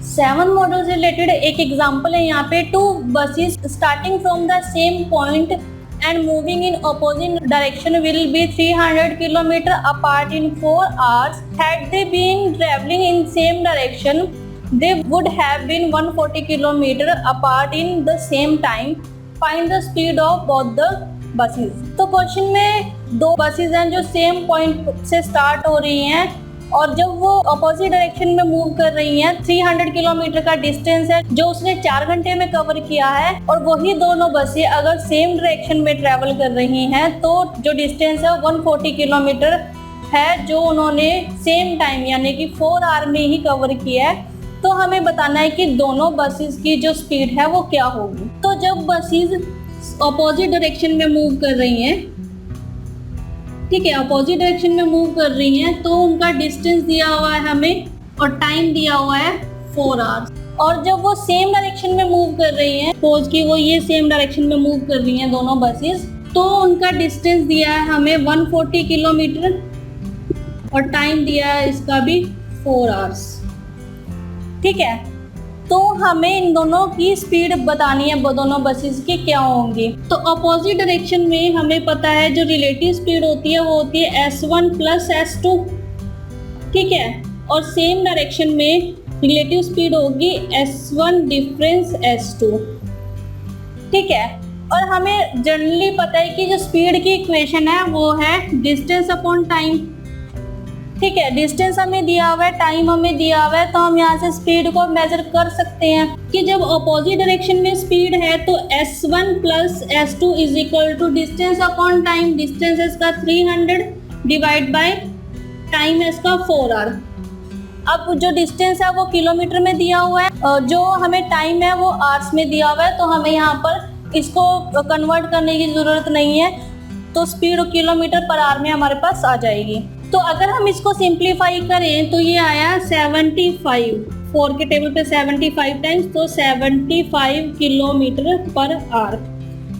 7 model से related एक example है यहाँ पे। 2 buses starting from the same point and moving in opposite direction will be 300 km apart in 4 hours. Had they been traveling in same direction, they would have been 140 km apart in the same time. Find the speed of both the buses. तो question में 2 buses हैं जो same point से start हो रही हैं और जब वो अपोजिट डायरेक्शन में मूव कर रही हैं, 300 किलोमीटर का डिस्टेंस है जो उसने 4 घंटे में कवर किया है, और वही दोनों बसें अगर सेम डायरेक्शन में ट्रेवल कर रही हैं तो जो डिस्टेंस है 140 किलोमीटर है जो उन्होंने सेम टाइम यानी कि 4 आवर में ही कवर किया है। तो हमें बताना है कि दोनों बसेस की जो स्पीड है वो क्या होगी। तो जब बसेस अपोजिट डायरेक्शन में मूव कर रही हैं, ठीक है, अपोजिट डायरेक्शन में मूव कर रही हैं, तो उनका डिस्टेंस दिया हुआ है हमें और टाइम दिया हुआ है 4 आवर्स। और जब वो सेम डायरेक्शन में मूव कर रही हैं, सपोज कि वो ये सेम डायरेक्शन में मूव कर रही हैं दोनों बसेस, तो उनका डिस्टेंस दिया है हमें 140 किलोमीटर और टाइम दिया है इसका भी 4 आवर्स, ठीक है। तो हमें इन दोनों की स्पीड बतानी है, दोनों बसेस की क्या होंगी। तो अपोजिट डायरेक्शन में हमें पता है जो रिलेटिव स्पीड होती है वो होती है S1 प्लस S2, ठीक है, और सेम डायरेक्शन में रिलेटिव स्पीड होगी S1 डिफरेंस S2, ठीक है। और हमें जनरली पता है कि जो स्पीड की इक्वेशन है वो है डिस्टेंस अपॉन टाइम, ठीक है। डिस्टेंस हमें दिया हुआ है, टाइम हमें दिया हुआ है, तो हम यहाँ से स्पीड को मेजर कर सकते हैं कि जब अपोजिट डायरेक्शन में स्पीड है तो S1 plus S2 is equal to distance upon time. Distance इसका 300 डिवाइड बाय टाइम है इसका 4 आवर। अब जो डिस्टेंस है वो किलोमीटर में दिया हुआ है और जो हमें टाइम है वो आवर्स में दिया हुआ है, तो हमें यहाँ पर इसको कन्वर्ट करने की ज़रूरत नहीं है, तो स्पीड किलोमीटर पर आवर में हमारे पास आ जाएगी। तो अगर हम इसको सिंप्लीफाई करें तो ये आया 75, 4 के टेबल पे 75 टाइम्स, तो 75 किलोमीटर पर आवर,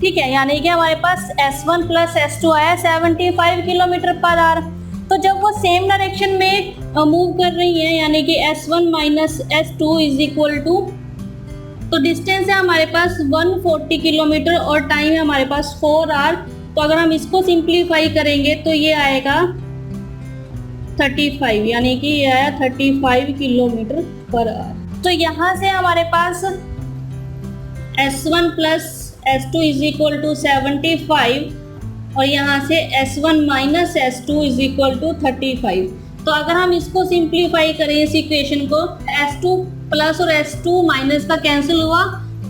ठीक है। यानी कि हमारे पास S1 प्लस S2 आया 75 किलोमीटर पर आवर। तो जब वो सेम डायरेक्शन में मूव कर रही है यानी कि S1 minus S2 is equal to, तो डिस्टेंस है हमारे पास 140 किलोमीटर और टाइम है हमारे पास 4 आवर। तो अगर हम इसको सिंप्लीफाई करेंगे तो ये आएगा 35, यानी कि ये आया 35 किलोमीटर पर आवर। तो यहाँ से हमारे पास S1 plus S2 is equal to 75 और यहाँ से S1 minus S2 is equal to 35। तो अगर हम इसको सिंप्लीफाई करें इस इक्वेशन को, S2 प्लस और S2 माइनस का कैंसिल हुआ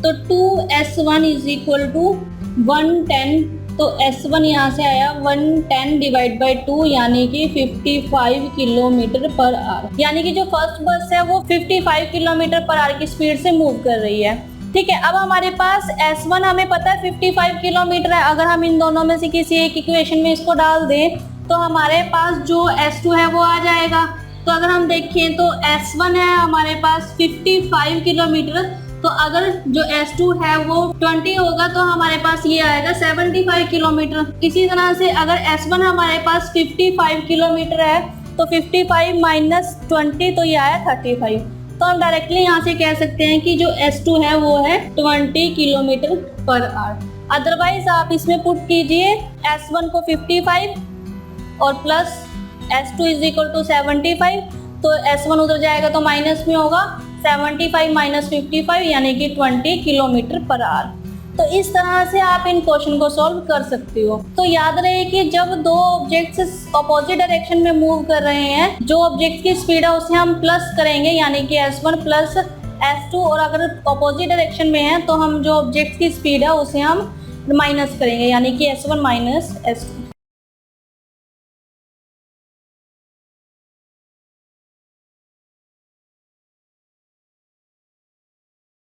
तो 2S1 इज इक्वल टू 110, तो S1 यहाँ से आया 110 डिवाइड बाई 2 यानी कि 55 किलोमीटर पर आवर। यानी कि जो फर्स्ट बस है वो 55 किलोमीटर पर आवर की स्पीड से मूव कर रही है, ठीक है। अब हमारे पास S1 हमें पता है 55 किलोमीटर है। अगर हम इन दोनों में से किसी एक इक्वेशन में इसको डाल दें तो हमारे पास जो S2 है वो आ जाएगा। तो अगर हम देखें तो S1 है हमारे पास 55 किलोमीटर, तो अगर जो S2 है वो 20 होगा तो हमारे पास ये आएगा 75 किलोमीटर। इसी तरह से अगर S1 हमारे पास 55 किलोमीटर है तो 55 माइनस 20 तो ये आया 35। तो हम डायरेक्टली यहाँ से कह सकते हैं कि जो S2 है वो है 20 किलोमीटर पर आवर। अदरवाइज आप इसमें पुट कीजिए S1 को 55 और plus S2 is equal to 75, तो S1 उधर जाएगा तो माइनस में होगा 75 माइनस 55 यानी कि 20 किलोमीटर पर आवर। तो इस तरह से आप इन क्वेश्चन को सॉल्व कर सकते हो। तो याद रहे कि जब दो ऑब्जेक्ट्स अपोजिट डायरेक्शन में मूव कर रहे हैं, जो ऑब्जेक्ट की स्पीड है उसे हम प्लस करेंगे यानी कि S1 प्लस S2, और अगर अपोजिट डायरेक्शन में है तो हम जो ऑब्जेक्ट की स्पीड है उसे हम माइनस करेंगे यानी कि S1 माइनस S2।